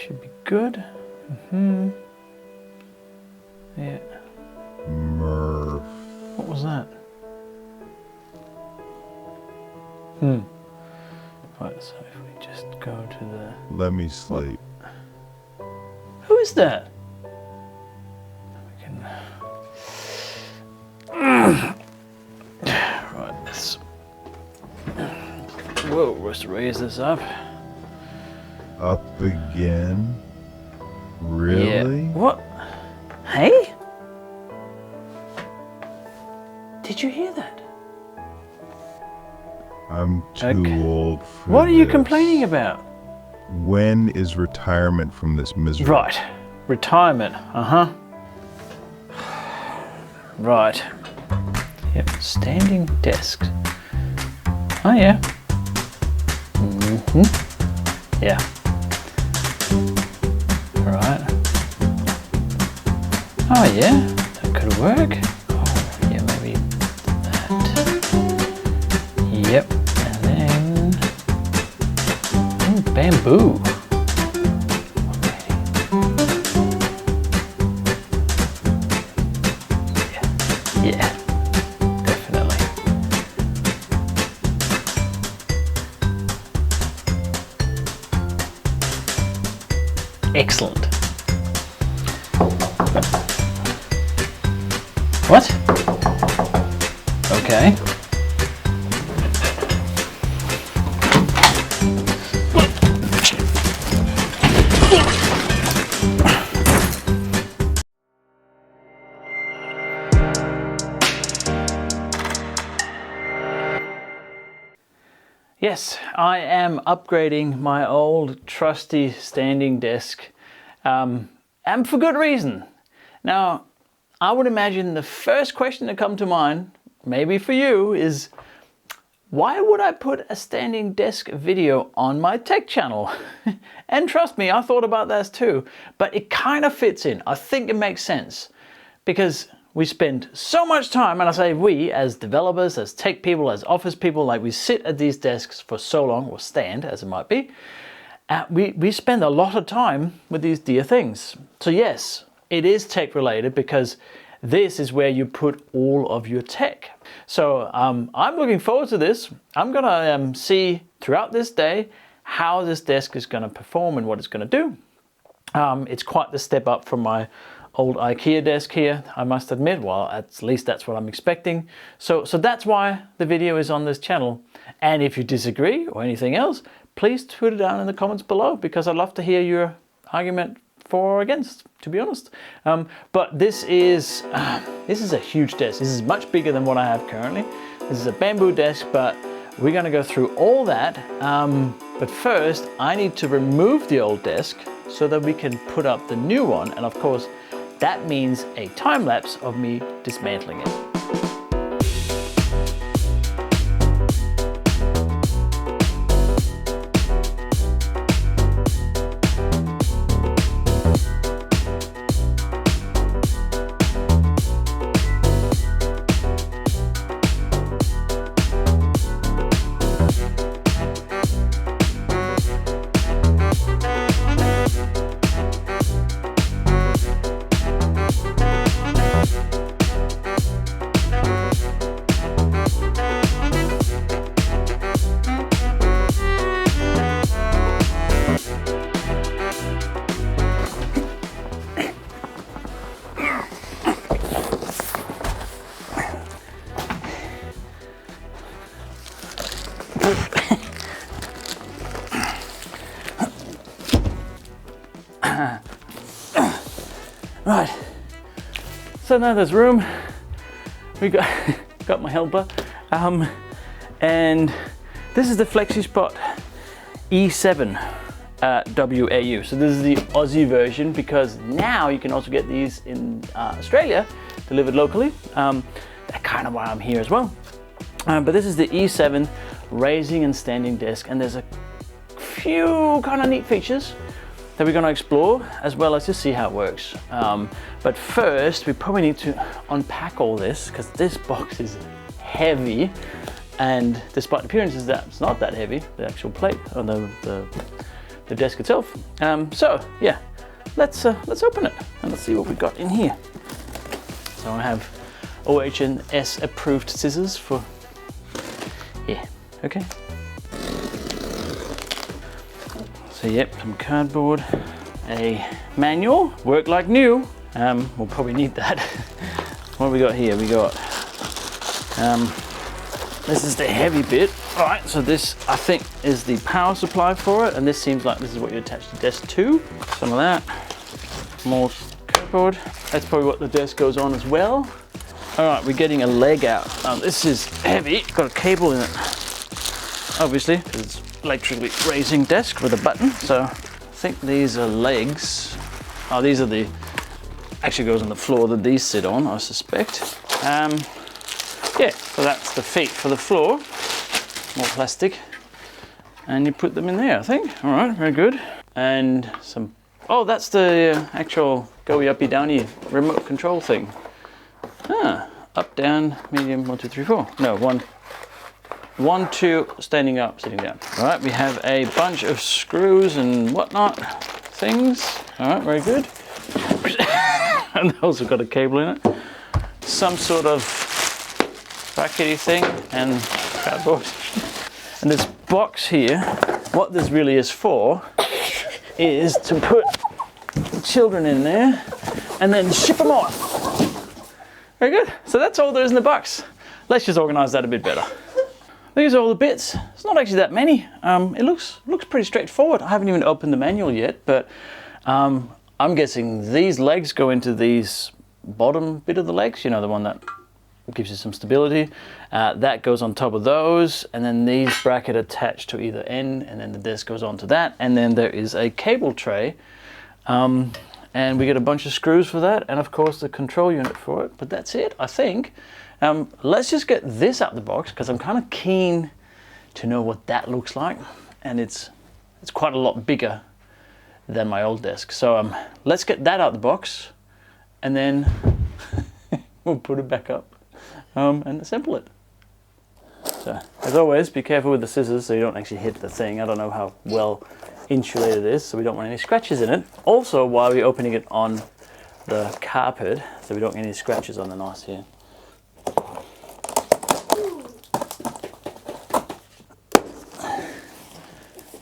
should be good. Mm-hmm. Yeah. Murph. What was that? Right, so if we just go to the... Let me sleep. Who is that? We can... Right, let's... Whoa, let's raise this up. Up again? Really? Yeah. What? Hey? Did you hear that? I'm too old for What are you this. complaining about? When is retirement from this misery? Right. Retirement. Uh-huh. Right. Yep. Standing desks. Oh, yeah. Mm-hmm. Yeah. Right. Oh, yeah. That could work. Oh, yeah, maybe that. Yep. And then... bamboo. Yeah, definitely. Excellent. What? Okay. Yes, I am upgrading my old trusty standing desk, and for good reason. Now, I would imagine the first question to come to mind, maybe for you, is why would I put a standing desk video on my tech channel? And trust me, I thought about that too, but it kind of fits in. I think it makes sense because we spend so much time, and I say we as developers, as tech people, as office people, like we sit at these desks for so long, or stand as it might be, we spend a lot of time with these dear things. So yes, it is tech related because this is where you put all of your tech. So I'm looking forward to this. I'm gonna see throughout this day how this desk is gonna perform and what it's gonna do. It's quite the step up from my old IKEA desk here, I must admit. Well, at least that's what I'm expecting. So that's why the video is on this channel. And if you disagree or anything else, please put it down in the comments below because I'd love to hear your argument for or against, to be honest. But this is a huge desk. This is much bigger than what I have currently. This is a bamboo desk, but we're gonna go through all that. But first, I need to remove the old desk so that we can put up the new one. And of course, that means a time lapse of me dismantling it. Right, so now there's room. We got my helper, and this is the Flexispot E7 WAU. So this is the Aussie version because now you can also get these in Australia delivered locally. That's kind of why I'm here as well. But this is the E7 raising and standing desk, and there's a few kind of neat features that we're going to explore as well as to see how it works. But first, we probably need to unpack all this because this box is heavy, and despite the appearances that it's not that heavy, the actual plate or the the desk itself. So yeah, let's open it and let's see what we've got in here. So I have OH&S approved scissors for, yeah, okay. So yep, some cardboard, a manual, work like new. We'll probably need that. What have we got here? We got, this is the heavy bit. All right, so this I think is the power supply for it, and this seems like this is what you attach the desk to. Some of that, more cardboard. That's probably what the desk goes on as well. All right, we're getting a leg out. Now this is heavy, got a cable in it. Obviously, because it's electrically raising desk with a button. So I think these are legs. Oh, these are the, actually goes on the floor that these sit on, I suspect. Yeah, so that's the feet for the floor. More plastic. And you put them in there, I think. All right, very good. And some, oh, that's the actual go-y, uppy, downy remote control thing. Ah, up, down, medium, 1, 2, 3, 4. No, 1, 2, standing up, sitting down. All right, we have a bunch of screws and whatnot things. All right, very good. And also got a cable in it. Some sort of brackety thing and cardboard. And this box here, what this really is for, is to put children in there and then ship them off. Very good. So that's all there is in the box. Let's just organize that a bit better. These are all the bits. It's not actually that many. It looks pretty straightforward. I haven't even opened the manual yet, but I'm guessing these legs go into these bottom bit of the legs, you know, the one that gives you some stability. That goes on top of those, and then these bracket attached to either end, and then the disc goes onto that, and then there is a cable tray, and we get a bunch of screws for that, and of course the control unit for it. But that's it, I think. Let's just get this out the box because I'm kind of keen to know what that looks like, and it's quite a lot bigger than my old desk. So let's get that out the box, and then we'll put it back up and assemble it. So as always, be careful with the scissors so you don't actually hit the thing. I don't know how well insulated it is, so we don't want any scratches in it. Also, while we're opening it on the carpet, so we don't get any scratches on the nice here.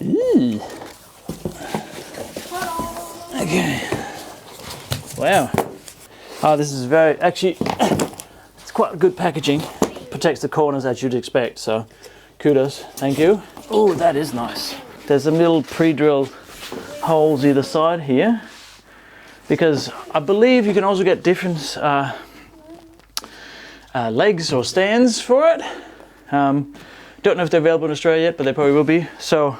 Ooh. Okay. Wow. Oh, this is very, actually, it's quite good packaging. Protects the corners as you'd expect, so kudos, thank you. Oh, that is nice. There's some little pre-drilled holes either side here, because I believe you can also get different legs or stands for it. Don't know if they're available in Australia yet, but they probably will be. So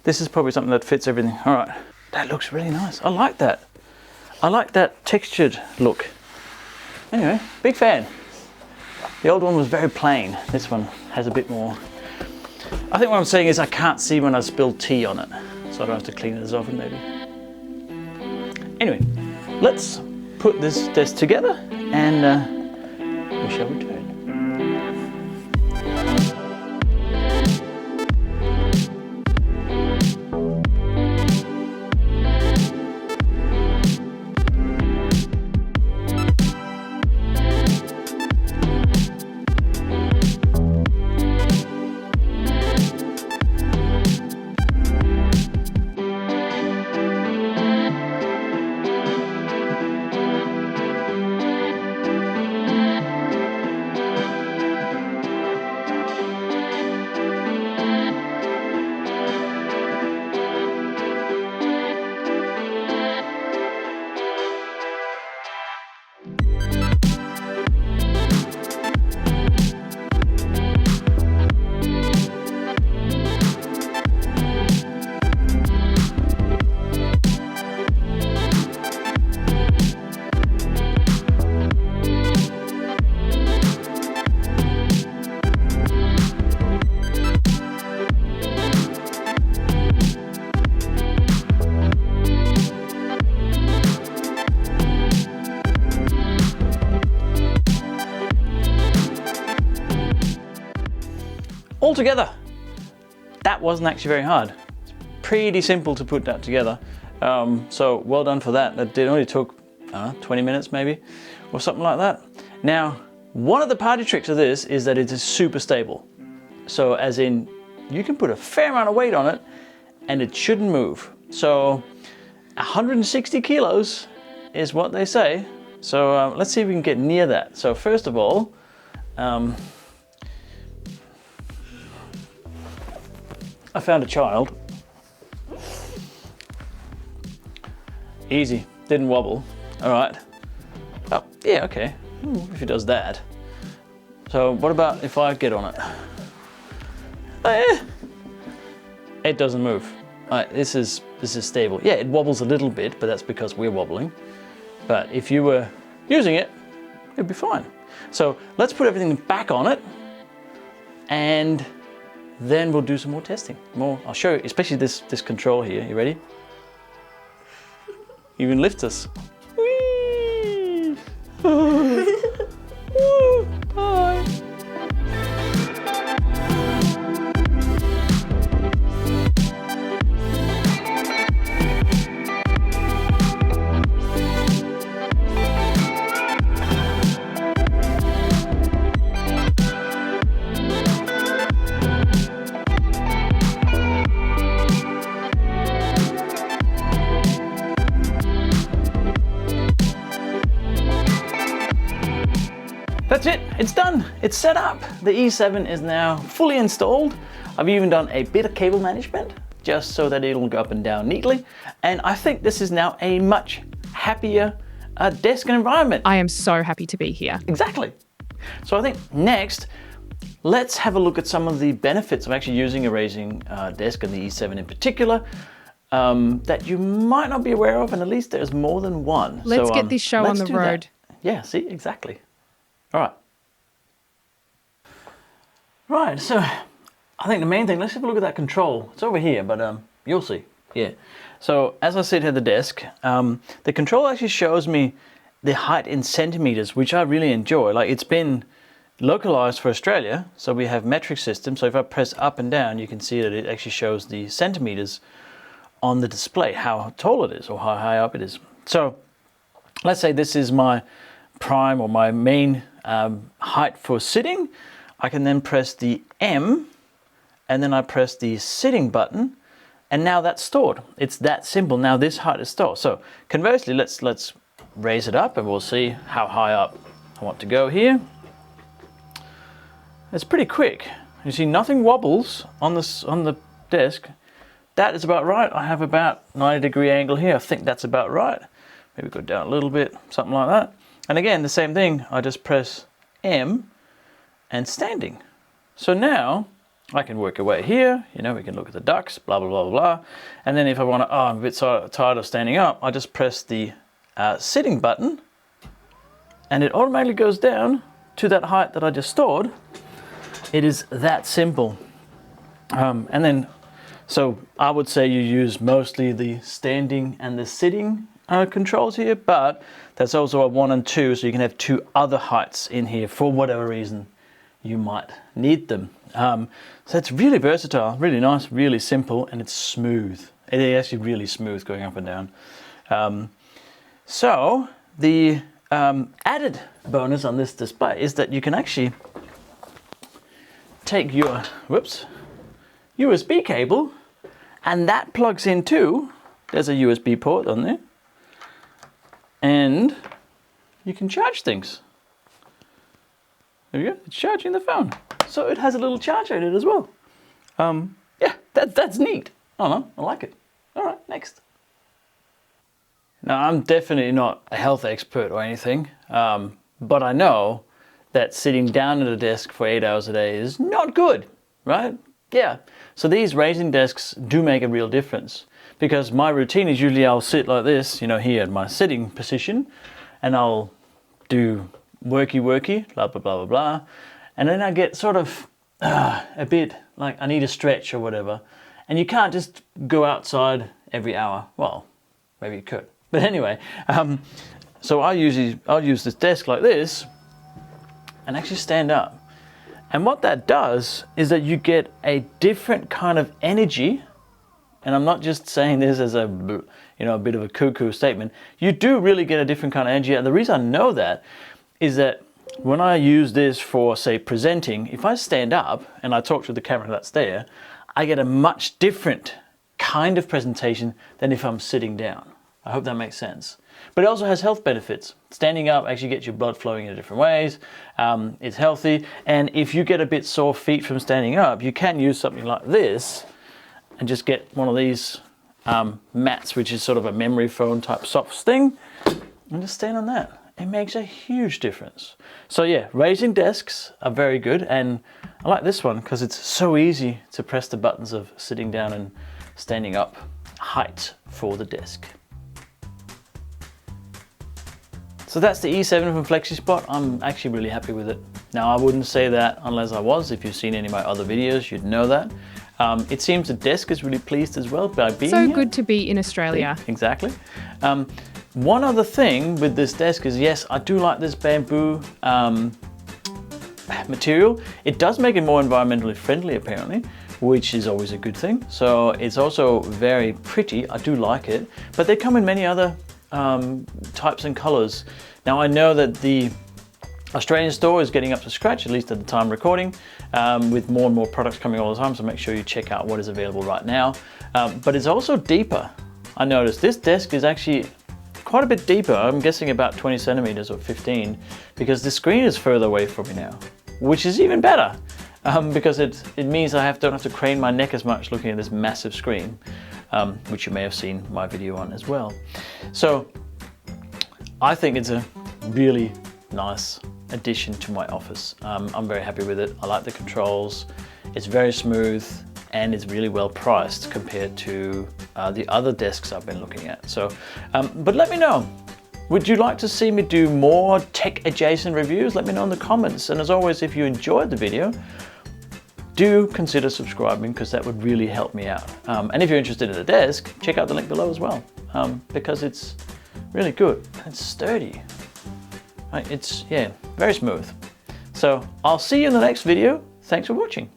this is probably something that fits everything. All right, that looks really nice. I like that. I like that textured look. Anyway, big fan. The old one was very plain. This one has a bit more. I think what I'm saying is I can't see when I spill tea on it, so I don't have to clean it as often maybe. Anyway, let's put this desk together and we shall return. Altogether, that wasn't actually very hard. It's pretty simple to put that together. So well done for that. It only took 20 minutes maybe, or something like that. Now, one of the party tricks of this is that it is super stable. So as in, you can put a fair amount of weight on it and it shouldn't move. So 160 kilos is what they say. So let's see if we can get near that. So first of all, I found a child. Easy, didn't wobble. All right. Oh, yeah, okay. If he does that. So what about if I get on it? Oh, yeah. It doesn't move. All right, this is stable. Yeah, it wobbles a little bit, but that's because we're wobbling. But if you were using it, it'd be fine. So let's put everything back on it, and then we'll do some more testing. I'll show you, especially this control here. You ready? Even lift us. Whee! Woo! Bye. That's it, it's done, it's set up. The E7 is now fully installed. I've even done a bit of cable management just so that it'll go up and down neatly. And I think this is now a much happier desk and environment. I am so happy to be here. Exactly. So I think next, let's have a look at some of the benefits of actually using a raising desk, and the E7 in particular, that you might not be aware of, and at least there's more than one. Let's get this show on the road. Yeah, see, exactly. All right. Right, so I think the main thing, let's have a look at that control. It's over here, but you'll see. Yeah. So as I sit at the desk, the control actually shows me the height in centimeters, which I really enjoy. Like, it's been localized for Australia, so we have metric system. So if I press up and down, you can see that it actually shows the centimeters on the display, how tall it is or how high up it is. So let's say this is my prime or my main height for sitting. I can then press the M, and then I press the sitting button, and now that's stored. It's that simple. Now this height is stored. So conversely, let's raise it up, and we'll see how high up I want to go here. It's pretty quick. You see, nothing wobbles on the desk. That is about right. I have about 90-degree angle here. I think that's about right. Maybe go down a little bit, something like that. And again, the same thing. I just press M and standing. So now I can work away here. You know, we can look at the ducks, blah, blah, blah, blah, blah. And then if I want to, I'm a bit tired of standing up, I just press the sitting button, and it automatically goes down to that height that I just stored. It is that simple. And then, so I would say you use mostly the standing and the sitting controls here, but that's also a 1 and 2, so you can have 2 other heights in here for whatever reason you might need them. So it's really versatile, really nice, really simple, and it's smooth. It is actually really smooth going up and down. So the added bonus on this display is that you can actually take your USB cable, and that plugs in too. There's a USB port on there, and you can charge things. There you go, it's charging the phone. So it has a little charger in it as well. Yeah, that's neat. I don't know, I like it. All right, next. Now, I'm definitely not a health expert or anything, but I know that sitting down at a desk for 8 hours a day is not good, right? Yeah, so these raising desks do make a real difference, because my routine is usually I'll sit like this, you know, here in my sitting position, and I'll do worky, blah, blah, blah, blah, blah. And then I get sort of a bit like I need a stretch or whatever. And you can't just go outside every hour. Well, maybe you could. But anyway, so I'll use this desk like this and actually stand up. And what that does is that you get a different kind of energy and I'm not just saying this as a bit of a cuckoo statement, you do really get a different kind of energy. And the reason I know that is that when I use this for, say, presenting, if I stand up and I talk to the camera that's there, I get a much different kind of presentation than if I'm sitting down. I hope that makes sense. But it also has health benefits. Standing up actually gets your blood flowing in different ways. It's healthy. And if you get a bit sore feet from standing up, you can use something like this and just get one of these mats, which is sort of a memory foam type soft thing, and just stand on that. It makes a huge difference. So yeah, raising desks are very good, and I like this one because it's so easy to press the buttons of sitting down and standing up height for the desk. So that's the E7 from Flexispot. I'm actually really happy with it. Now, I wouldn't say that unless I was. If you've seen any of my other videos, you'd know that. It seems the desk is really pleased as well by being So here. good to be in Australia. Exactly. One other thing with this desk is, yes, I do like this bamboo material. It does make it more environmentally friendly, apparently, which is always a good thing. So it's also very pretty. I do like it. But they come in many other types and colors. Now, I know that the Australian store is getting up to scratch, at least at the time recording, with more and more products coming all the time, so make sure you check out what is available right now. But it's also deeper. I noticed this desk is actually quite a bit deeper. I'm guessing about 20 centimeters or 15, because the screen is further away from me now, which is even better, because it means I don't have to crane my neck as much looking at this massive screen, which you may have seen my video on as well. So I think it's a really nice addition to my office. I'm very happy with it. I like the controls. It's very smooth and it's really well priced compared to the other desks I've been looking at. So, but let me know. Would you like to see me do more tech adjacent reviews? Let me know in the comments. And as always, if you enjoyed the video, do consider subscribing, because that would really help me out. And if you're interested in the desk, check out the link below as well, because it's really good. It's sturdy. It's, yeah, very smooth. So I'll see you in the next video. Thanks for watching.